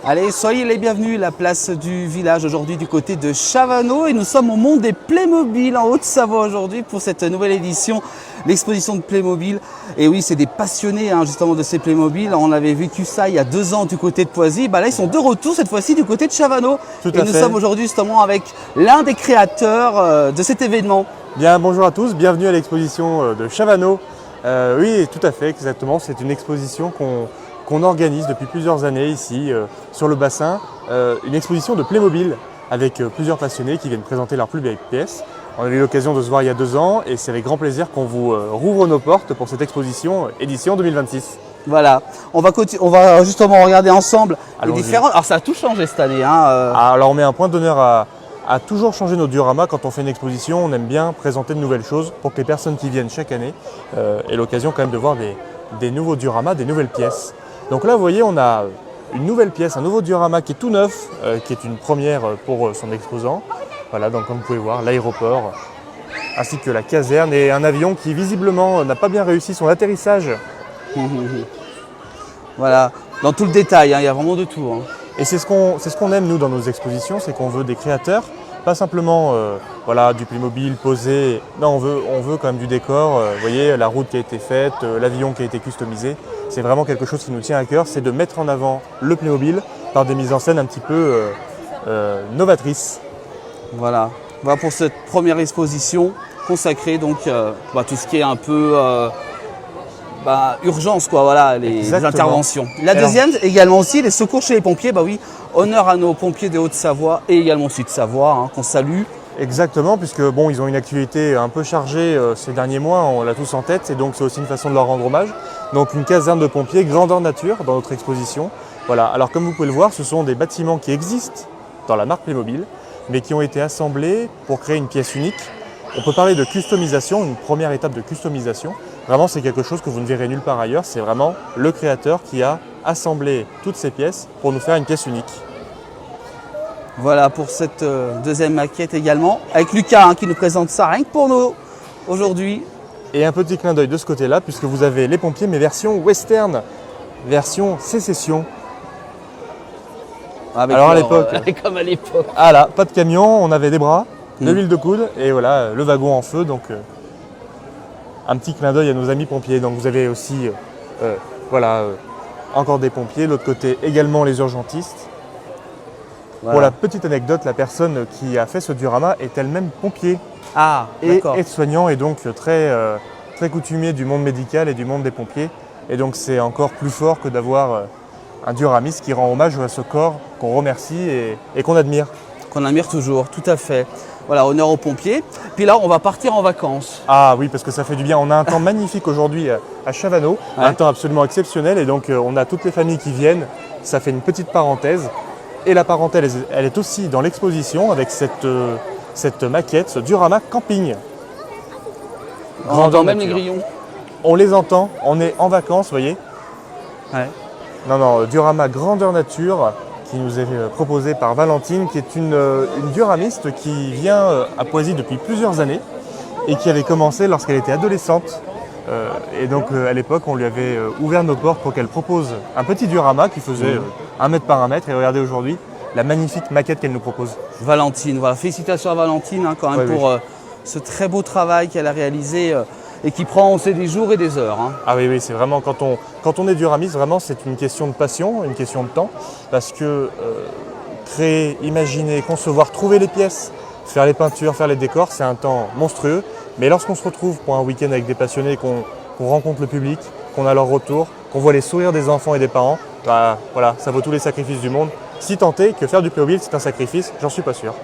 Allez, soyez les bienvenus, la place du village aujourd'hui du côté de Chavanot et nous sommes au monde des Playmobil en Haute-Savoie aujourd'hui pour cette nouvelle édition, l'exposition de Playmobil. Et oui, c'est des passionnés justement de ces Playmobil. On avait vécu ça il y a 2 ans du côté de Poisy. Là, ils sont de retour cette fois-ci du côté de Chavanot. Tout et à nous fait. sommes aujourd'hui justement avec l'un des créateurs de cet événement. Bien, bonjour à tous, bienvenue à l'exposition de Chavanot. Oui, tout à fait, exactement. C'est une exposition qu'on organise depuis plusieurs années ici sur le bassin. Une exposition de Playmobil avec plusieurs passionnés qui viennent présenter leurs plus belles pièces. On a eu l'occasion de se voir il y a 2 ans et c'est avec grand plaisir qu'on vous rouvre nos portes pour cette exposition édition 2026. Voilà, on va justement regarder ensemble les Allons-y. différents. Alors ça a tout changé cette année. Alors on met un point d'honneur à toujours changer nos dioramas. Quand on fait une exposition, on aime bien présenter de nouvelles choses pour que les personnes qui viennent chaque année aient l'occasion quand même de voir des nouveaux dioramas, des nouvelles pièces. Donc là, vous voyez, on a une nouvelle pièce, un nouveau diorama qui est tout neuf, qui est une première pour son exposant. Voilà, donc comme vous pouvez voir, l'aéroport, ainsi que la caserne et un avion qui visiblement n'a pas bien réussi son atterrissage. Voilà, dans tout le détail, il y a vraiment de tout. Et c'est ce qu'on aime nous dans nos expositions, c'est qu'on veut des créateurs, pas simplement voilà, du Playmobil posé. Non, on veut quand même du décor. Vous voyez, la route qui a été faite, l'avion qui a été customisé. C'est vraiment quelque chose qui nous tient à cœur, c'est de mettre en avant le Playmobil par des mises en scène un petit peu novatrices. Voilà pour cette première exposition consacrée donc tout ce qui est un peu urgence, quoi, voilà, les interventions. La deuxième, également aussi, les secours chez les pompiers. Oui, honneur à nos pompiers de Haute-Savoie et également aussi de Savoie, qu'on salue. Exactement, puisque bon, ils ont une activité un peu chargée ces derniers mois, on l'a tous en tête, et donc c'est aussi une façon de leur rendre hommage. Donc une caserne de pompiers grandeur nature dans notre exposition. Voilà. Alors comme vous pouvez le voir, ce sont des bâtiments qui existent dans la marque Playmobil, mais qui ont été assemblés pour créer une pièce unique. On peut parler de customisation, une première étape de customisation. Vraiment, c'est quelque chose que vous ne verrez nulle part ailleurs. C'est vraiment le créateur qui a assemblé toutes ces pièces pour nous faire une pièce unique. Voilà pour cette deuxième maquette également, avec Lucas qui nous présente ça rien que pour nous aujourd'hui. Et un petit clin d'œil de ce côté-là, puisque vous avez les pompiers, mais version western, version sécession. Alors à l'époque, comme à l'époque. Ah là, pas de camion, on avait des bras, de l'huile de coude, et voilà, le wagon en feu. Donc un petit clin d'œil à nos amis pompiers. Donc vous avez aussi, encore des pompiers. L'autre côté, également les urgentistes. Voilà. Pour la petite anecdote, la personne qui a fait ce diorama est elle-même pompier. Ah, et aide-soignant, et donc très coutumier du monde médical et du monde des pompiers. Et donc c'est encore plus fort que d'avoir un dioramiste qui rend hommage à ce corps qu'on remercie et qu'on admire. Qu'on admire toujours, tout à fait. Voilà, honneur aux pompiers. Puis là, on va partir en vacances. Ah oui, parce que ça fait du bien. On a un temps magnifique aujourd'hui à Chavanot, un temps absolument exceptionnel. Et donc on a toutes les familles qui viennent. Ça fait une petite parenthèse. Et la parenthèse, elle est aussi dans l'exposition avec cette maquette, ce diorama camping. On entend même les grillons. On les entend, on est en vacances, vous voyez. Ouais. Non, diorama grandeur nature qui nous est proposé par Valentine, qui est une dioramiste qui vient à Poisy depuis plusieurs années et qui avait commencé lorsqu'elle était adolescente. Et donc à l'époque, on lui avait ouvert nos portes pour qu'elle propose un petit diorama qui faisait 1 mètre par 1 mètre. Et regardez aujourd'hui la magnifique maquette qu'elle nous propose. Valentine, voilà, félicitations à Valentine quand même pour ce très beau travail qu'elle a réalisé et qui prend, on sait, des jours et des heures. Ah oui, c'est vraiment, quand on est dioramiste, vraiment c'est une question de passion, une question de temps, parce que créer, imaginer, concevoir, trouver les pièces, faire les peintures, faire les décors, c'est un temps monstrueux. Mais lorsqu'on se retrouve pour un week-end avec des passionnés, qu'on rencontre le public, qu'on a leur retour, qu'on voit les sourires des enfants et des parents, voilà, ça vaut tous les sacrifices du monde. Si tant est que faire du Playmobil, c'est un sacrifice, j'en suis pas sûr.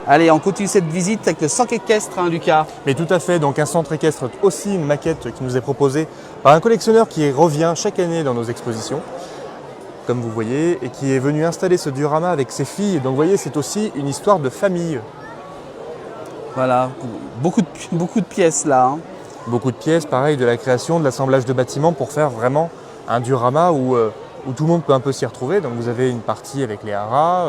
Allez, on continue cette visite avec le centre équestre, Lucas. Mais tout à fait, donc un centre équestre, aussi une maquette qui nous est proposée par un collectionneur qui revient chaque année dans nos expositions, comme vous voyez, et qui est venu installer ce diorama avec ses filles. Donc vous voyez, c'est aussi une histoire de famille. Voilà, beaucoup de pièces là. Beaucoup de pièces, pareil, de la création, de l'assemblage de bâtiments pour faire vraiment un diorama où tout le monde peut un peu s'y retrouver. Donc vous avez une partie avec les haras,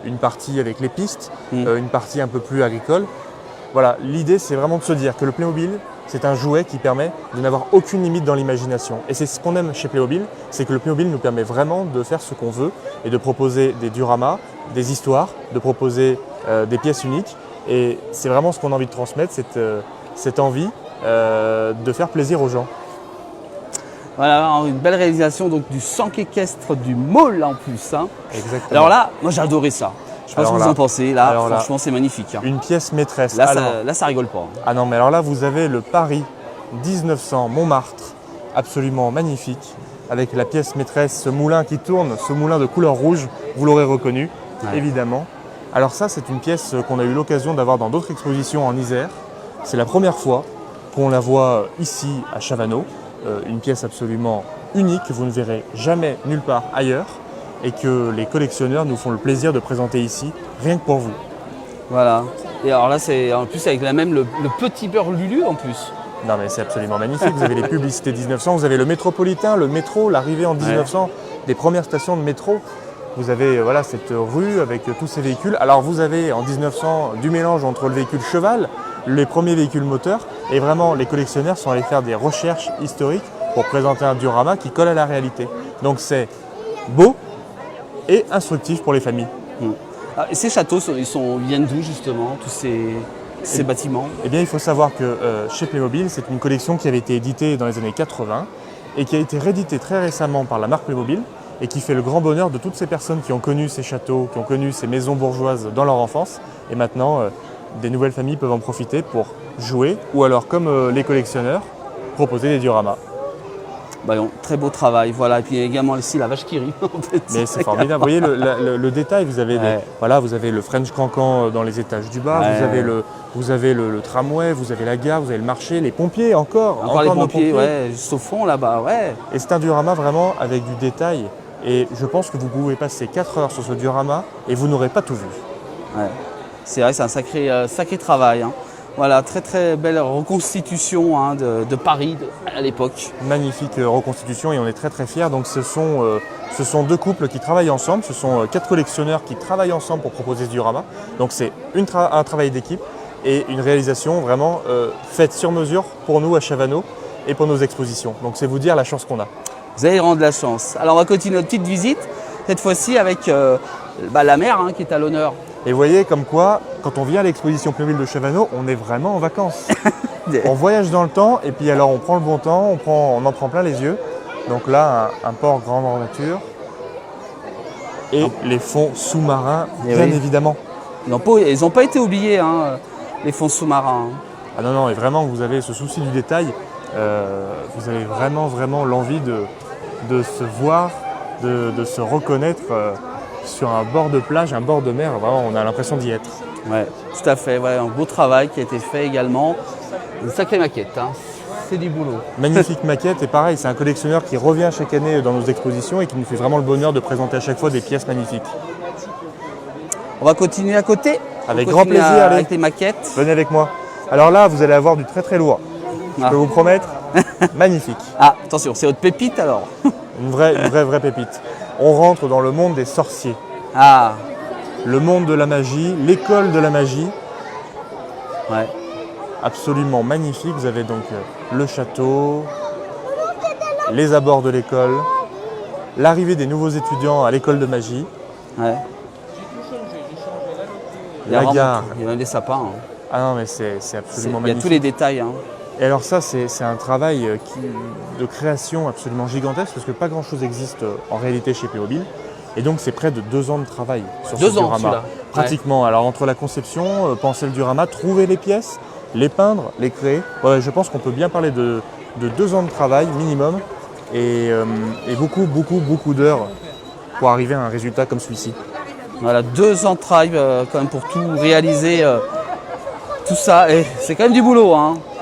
une partie avec les pistes, une partie un peu plus agricole. Voilà, l'idée c'est vraiment de se dire que le Playmobil, c'est un jouet qui permet de n'avoir aucune limite dans l'imagination. Et c'est ce qu'on aime chez Playmobil, c'est que le Playmobil nous permet vraiment de faire ce qu'on veut et de proposer des dioramas, des histoires, de proposer des pièces uniques. Et c'est vraiment ce qu'on a envie de transmettre, cette envie de faire plaisir aux gens. Voilà, une belle réalisation donc, du centre équestre du Maule en plus. Hein. Exactement. Alors là, moi j'ai adoré ça. Je sais pas ce que vous en pensez. Là, franchement, c'est magnifique. Hein. Une pièce maîtresse. Là, ça rigole pas. Ah non, mais alors là, vous avez le Paris 1900 Montmartre, absolument magnifique, avec la pièce maîtresse, ce moulin qui tourne, ce moulin de couleur rouge, vous l'aurez reconnu, évidemment. Alors ça, c'est une pièce qu'on a eu l'occasion d'avoir dans d'autres expositions en Isère. C'est la première fois qu'on la voit ici à Chavanot. Une pièce absolument unique que vous ne verrez jamais nulle part ailleurs et que les collectionneurs nous font le plaisir de présenter ici, rien que pour vous. Voilà. Et alors là, c'est en plus avec le petit beurre Lulu en plus. Non mais c'est absolument magnifique. Vous avez les publicités 1900, vous avez le métropolitain, le métro, l'arrivée en 1900, des premières stations de métro. Vous avez voilà, cette rue avec tous ces véhicules. Alors vous avez en 1900 du mélange entre le véhicule cheval, les premiers véhicules moteurs, et vraiment les collectionneurs sont allés faire des recherches historiques pour présenter un diorama qui colle à la réalité. Donc c'est beau et instructif pour les familles. Et ces châteaux, ils viennent d'où justement, tous ces bâtiments? Eh bien il faut savoir que chez Playmobil, c'est une collection qui avait été éditée dans les années 80 et qui a été rééditée très récemment par la marque Playmobil et qui fait le grand bonheur de toutes ces personnes qui ont connu ces châteaux, qui ont connu ces maisons bourgeoises dans leur enfance. Et maintenant, des nouvelles familles peuvent en profiter pour jouer ou alors, comme les collectionneurs, proposer des dioramas. Bah non, très beau travail, voilà. Et puis également ici la vache qui rit. Mais c'est formidable. Vous voyez le détail, vous avez, vous avez le French Cancan dans les étages du bas, vous avez le tramway, vous avez la gare, vous avez le marché, les pompiers encore les pompiers, juste au fond là-bas, Et c'est un diorama vraiment avec du détail. Et je pense que vous pouvez passer 4 heures sur ce diorama et vous n'aurez pas tout vu. Ouais. C'est vrai, c'est un sacré travail. Hein. Voilà, très très belle reconstitution de Paris à l'époque. Magnifique reconstitution et on est très très fiers. Donc ce sont deux couples qui travaillent ensemble, ce sont 4 collectionneurs qui travaillent ensemble pour proposer ce diorama. Donc c'est un travail d'équipe et une réalisation vraiment faite sur mesure pour nous à Chavanot et pour nos expositions. Donc c'est vous dire la chance qu'on a. Vous allez rendre la chance. Alors on va continuer notre petite visite, cette fois-ci avec la mer qui est à l'honneur. Et vous voyez comme quoi, quand on vient à l'exposition Playmobil de Chavanot, on est vraiment en vacances. On voyage dans le temps et puis alors on prend le bon temps, on en prend plein les yeux. Donc là, un port grandeur nature et les fonds sous-marins, bien évidemment. Ils n'ont pas été oubliés, les fonds sous-marins. Ah non, et vraiment, vous avez ce souci du détail. Vous avez vraiment l'envie de se voir, de se reconnaître sur un bord de plage, un bord de mer. Vraiment, on a l'impression d'y être. Ouais, tout à fait. Ouais, un beau travail qui a été fait également. Une sacrée maquette, c'est du boulot. Magnifique maquette et pareil, c'est un collectionneur qui revient chaque année dans nos expositions et qui nous fait vraiment le bonheur de présenter à chaque fois des pièces magnifiques. On va continuer à côté. Avec grand plaisir, allez. Avec les maquettes. Venez avec moi. Alors là, vous allez avoir du très très lourd. Je peux vous promettre, magnifique. Ah, attention, c'est votre pépite alors. Une vraie pépite. On rentre dans le monde des sorciers. Ah. Le monde de la magie, l'école de la magie. Ouais. Absolument magnifique. Vous avez donc le château, les abords de l'école, l'arrivée des nouveaux étudiants à l'école de magie. Ouais. La gare. Il y a même des sapins. Ah non, mais c'est absolument magnifique. Il y a tous les détails. Et alors ça, c'est un travail de création absolument gigantesque parce que pas grand-chose existe en réalité chez Playmobil. Et donc c'est près de 2 ans de travail sur ce diorama. Pratiquement. Ouais. Alors entre la conception, penser le diorama, trouver les pièces, les peindre, les créer. Ouais, je pense qu'on peut bien parler de 2 ans de travail minimum et beaucoup d'heures pour arriver à un résultat comme celui-ci. Voilà, 2 ans de travail quand même pour tout réaliser, tout ça. Et c'est quand même du boulot.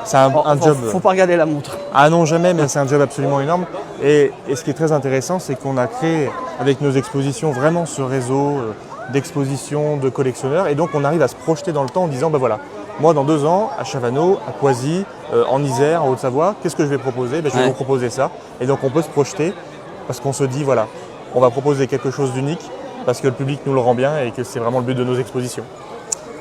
C'est un job. Faut pas regarder la montre. Ah non, jamais, mais c'est un job absolument énorme. Et ce qui est très intéressant, c'est qu'on a créé avec nos expositions vraiment ce réseau d'expositions, de collectionneurs. Et donc on arrive à se projeter dans le temps en disant, ben voilà, moi dans 2 ans, à Chavanot, à Poisy, en Isère, en Haute-Savoie, qu'est-ce que je vais proposer? Je vais vous proposer ça. Et donc on peut se projeter parce qu'on se dit, voilà, on va proposer quelque chose d'unique parce que le public nous le rend bien et que c'est vraiment le but de nos expositions.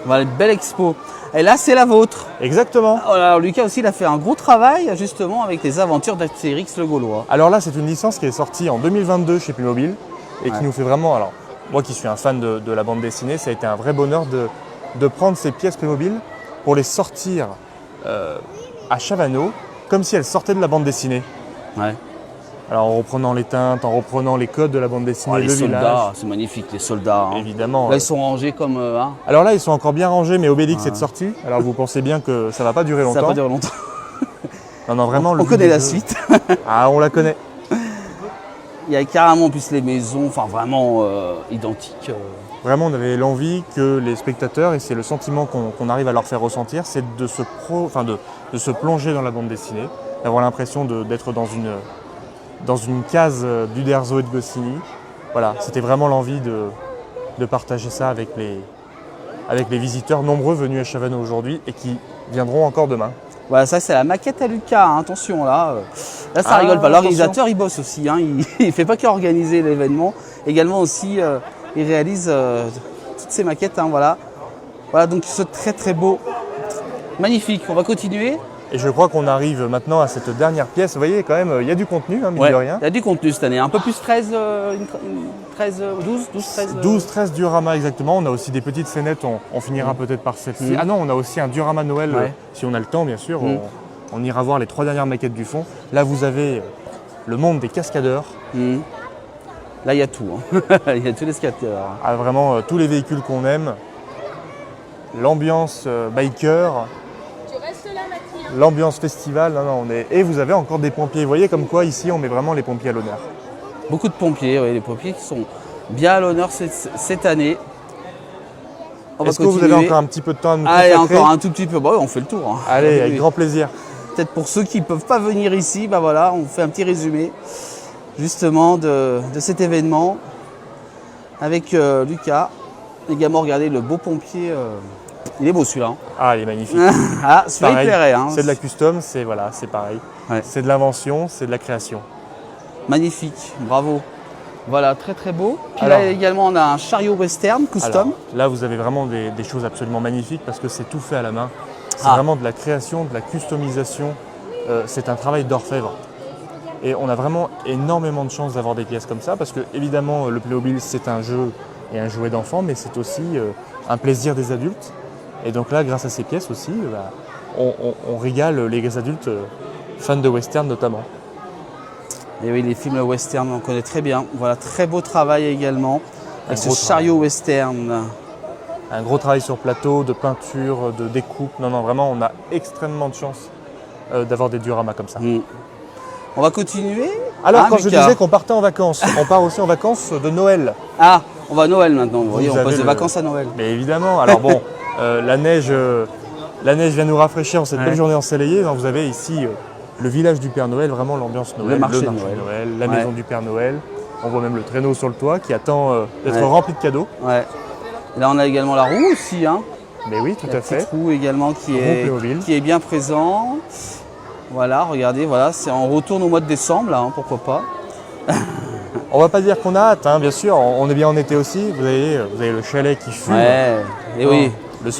Voilà, une belle expo. Et là, c'est la vôtre. Exactement. Alors, Lucas aussi, il a fait un gros travail justement avec les aventures d'Astérix le Gaulois. Alors là, c'est une licence qui est sortie en 2022 chez Playmobil et qui nous fait vraiment. Alors, moi qui suis un fan de la bande dessinée, ça a été un vrai bonheur de prendre ces pièces Playmobil pour les sortir à Chavano comme si elles sortaient de la bande dessinée. Ouais. Alors en reprenant les teintes, en reprenant les codes de la bande dessinée, Les le soldats, village. c'est magnifique, les soldats. Hein. Évidemment. Là, ils sont rangés comme. Alors là, ils sont encore bien rangés, mais Obélix est de sortie. Alors vous pensez bien que ça va pas durer longtemps. Ça va pas durer longtemps. Non, vraiment. On connaît la suite. Ah, on la connaît. Il y a carrément en plus les maisons, enfin vraiment identiques. Vraiment, on avait l'envie que les spectateurs, et c'est le sentiment qu'on arrive à leur faire ressentir, c'est de se plonger dans la bande dessinée, d'avoir l'impression d'être dans une case d'Uderzo et de Goscinny. Voilà, c'était vraiment l'envie de partager ça avec les visiteurs nombreux venus à Chavano aujourd'hui et qui viendront encore demain. Voilà, ça c'est la maquette à Lucas, hein. Attention là. Là ça rigole pas. L'organisateur il bosse aussi, hein. Il ne fait pas qu'organiser l'événement, également aussi il réalise toutes ces maquettes, hein, voilà. Voilà, donc ce très très beau, magnifique, on va continuer. Et je crois qu'on arrive maintenant à cette dernière pièce. Vous voyez, quand même, il y a du contenu, hein, mine de rien. Il y a du contenu cette année. Un peu plus 13, 12, 13 dioramas exactement. On a aussi des petites scénettes, on finira peut-être par celle-ci. Ah non, on a aussi un diorama Noël, si on a le temps, bien sûr. On ira voir les 3 dernières maquettes du fond. Là, vous avez le monde des cascadeurs. Là, il y a tout. Hein. Il y a tous les cascadeurs. Ah, vraiment, tous les véhicules qu'on aime. L'ambiance biker. L'ambiance festival, et vous avez encore des pompiers. Vous voyez comme quoi ici on met vraiment les pompiers à l'honneur. Beaucoup de pompiers, oui, les pompiers qui sont bien à l'honneur cette année. Est-ce que vous avez encore un petit peu de temps à nous consacrer? Allez, encore un tout petit peu. Bah oui, on fait le tour. Hein. Allez, avec grand plaisir. Peut-être pour ceux qui ne peuvent pas venir ici, bah voilà, on fait un petit résumé justement de cet événement avec Lucas. Également, regardez le beau pompier. Il est beau celui-là. Hein. Ah, il est magnifique. Ah, celui-là il plairait. Hein. C'est de la custom, c'est pareil. Ouais. C'est de l'invention, c'est de la création. Magnifique, bravo. Voilà, très très beau. Puis là également, on a un chariot western custom. Alors, là, vous avez vraiment des choses absolument magnifiques parce que c'est tout fait à la main. C'est vraiment de la création, de la customisation. C'est un travail d'orfèvre. Et on a vraiment énormément de chance d'avoir des pièces comme ça parce que, évidemment, le Playmobil, c'est un jeu et un jouet d'enfant, mais c'est aussi un plaisir des adultes. Et donc là, grâce à ces pièces aussi, on régale les adultes fans de western notamment. Et oui, les films western, on connaît très bien. Voilà, très beau travail également avec ce chariot western. Un gros travail sur plateau, de peinture, de découpe. Non, vraiment, on a extrêmement de chance d'avoir des dioramas comme ça. On va continuer. Alors, quand je disais qu'on partait en vacances, on part aussi en vacances de Noël. Ah, on va à Noël maintenant. Vous voyez, on passe des vacances à Noël. Mais évidemment. Alors bon, la neige vient nous rafraîchir en cette belle journée ensoleillée. Donc, vous avez ici le village du Père Noël, vraiment l'ambiance Noël, le marché de Noël, la maison du Père Noël. On voit même le traîneau sur le toit qui attend d'être rempli de cadeaux. Ouais. Là, on a également la roue aussi. Hein. Mais oui, tout à fait. La roue également qui est bien présent. Voilà, regardez, voilà, on retourne au mois de décembre, là, hein, pourquoi pas. On va pas dire qu'on a hâte, hein, bien sûr, on est bien en été aussi. Vous avez le chalet qui fume. Ouais, et oui,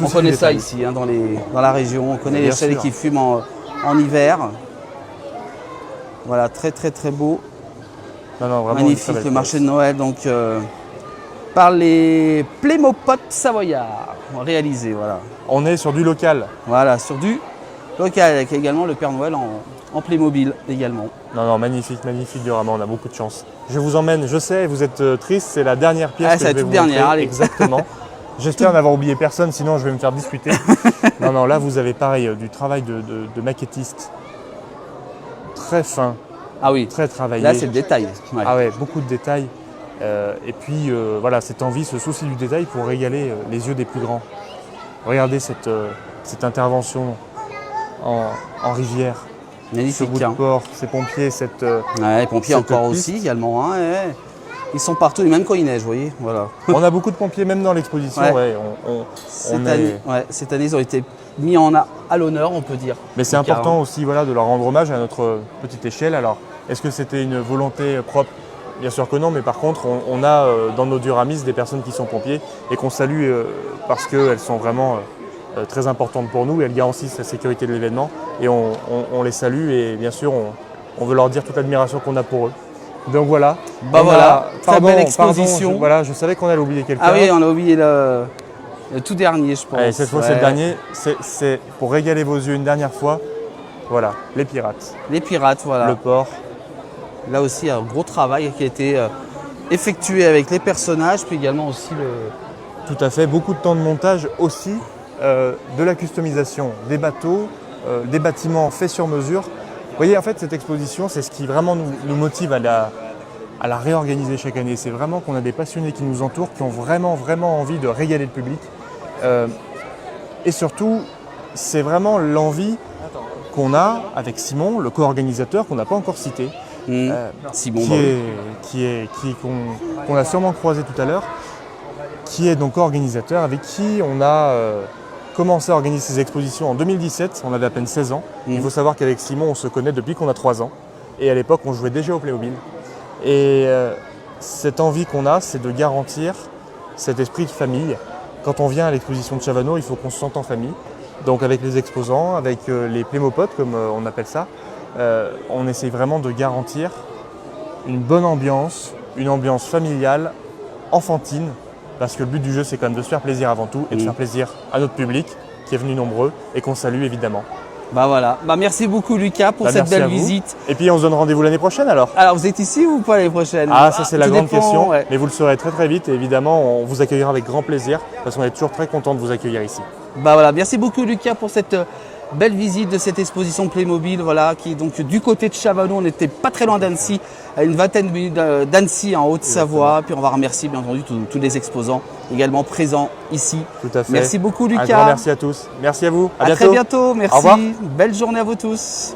on connaît ça détail. ici, hein, dans la région. On connaît les chalets qui fument en hiver. Voilà, très très très beau. Non, vraiment magnifique, le marché de Noël, donc par les Playmopotes savoyards, réalisés, voilà. On est sur du local. Voilà, sur du local, avec également le Père Noël en Playmobil également. Non, magnifique diorama, on a beaucoup de chance. Je vous emmène, je sais, vous êtes triste, c'est la dernière pièce que je vais vous montrer. Allez. Exactement. J'espère n'avoir oublié personne, sinon je vais me faire disputer. non, là vous avez pareil, du travail de maquettiste. Très fin. Ah oui. Très travaillé. Là c'est le détail. Ouais. Ah ouais, beaucoup de détails. Et puis voilà, cette envie, ce souci du détail pour régaler les yeux des plus grands. Regardez cette intervention en rivière. Magnifique. Ce bout de port, ces pompiers, les pompiers encore piste. Aussi également. Hein, ouais. Ils sont partout, même quand il neige, vous voyez. Voilà. On a beaucoup de pompiers même dans l'exposition. Cette année, ils ont été mis à l'honneur, on peut dire. Mais c'est important aussi de leur rendre hommage à notre petite échelle. Alors, est-ce que c'était une volonté propre bien sûr que non, mais par contre, on a dans nos Duramis des personnes qui sont pompiers et qu'on salue parce qu'elles sont vraiment très importantes pour nous et elles garantissent la sécurité de l'événement. Et on les salue et bien sûr, on veut leur dire toute l'admiration qu'on a pour eux. Donc voilà. Bah voilà, très belle exposition. Voilà, je savais qu'on allait oublier quelqu'un. Ah oui, on a oublié le tout dernier, je pense. Allez, cette fois, c'est le dernier. C'est pour régaler vos yeux une dernière fois. Voilà, les pirates. Les pirates, voilà. Le port. Là aussi, un gros travail qui a été effectué avec les personnages, puis également aussi le... Tout à fait, beaucoup de temps de montage aussi, de la customisation des bateaux, des bâtiments faits sur mesure. Vous voyez, en fait, cette exposition, c'est ce qui vraiment nous motive à la réorganiser chaque année. C'est vraiment qu'on a des passionnés qui nous entourent, qui ont vraiment, vraiment envie de régaler le public. Et surtout, c'est vraiment l'envie qu'on a avec Simon, le co-organisateur, qu'on n'a pas encore cité, Simon, qu'on a sûrement croisé tout à l'heure, qui est donc co-organisateur, avec qui on a commencé à organiser ces expositions en 2017, on avait à peine 16 ans. Il faut savoir qu'avec Simon, on se connaît depuis qu'on a 3 ans. Et à l'époque, on jouait déjà au Playmobil. Et cette envie qu'on a, c'est de garantir cet esprit de famille. Quand on vient à l'exposition de Chavano, il faut qu'on se sente en famille. Donc avec les exposants, avec les Playmopotes, comme on appelle ça, on essaye vraiment de garantir une bonne ambiance, une ambiance familiale, enfantine, parce que le but du jeu, c'est quand même de se faire plaisir avant tout et de faire plaisir à notre public qui est venu nombreux et qu'on salue évidemment. Bah voilà, bah merci beaucoup Lucas pour cette belle visite. Et puis on se donne rendez-vous l'année prochaine alors. Alors vous êtes ici ou pas l'année prochaine? Ah ça c'est la grande question, ouais. Mais vous le saurez très très vite et évidemment on vous accueillera avec grand plaisir parce qu'on est toujours très content de vous accueillir ici. Bah voilà, merci beaucoup Lucas pour cette belle visite de cette exposition Playmobil, voilà, qui est donc du côté de Chavano. On n'était pas très loin d'Annecy, à une vingtaine de minutes d'Annecy en Haute-Savoie. Puis on va remercier bien entendu tous les exposants également présents ici. Tout à fait. Merci beaucoup Lucas. Un grand merci à tous. Merci à vous. À bientôt. très bientôt. Merci. Au revoir. Belle journée à vous tous.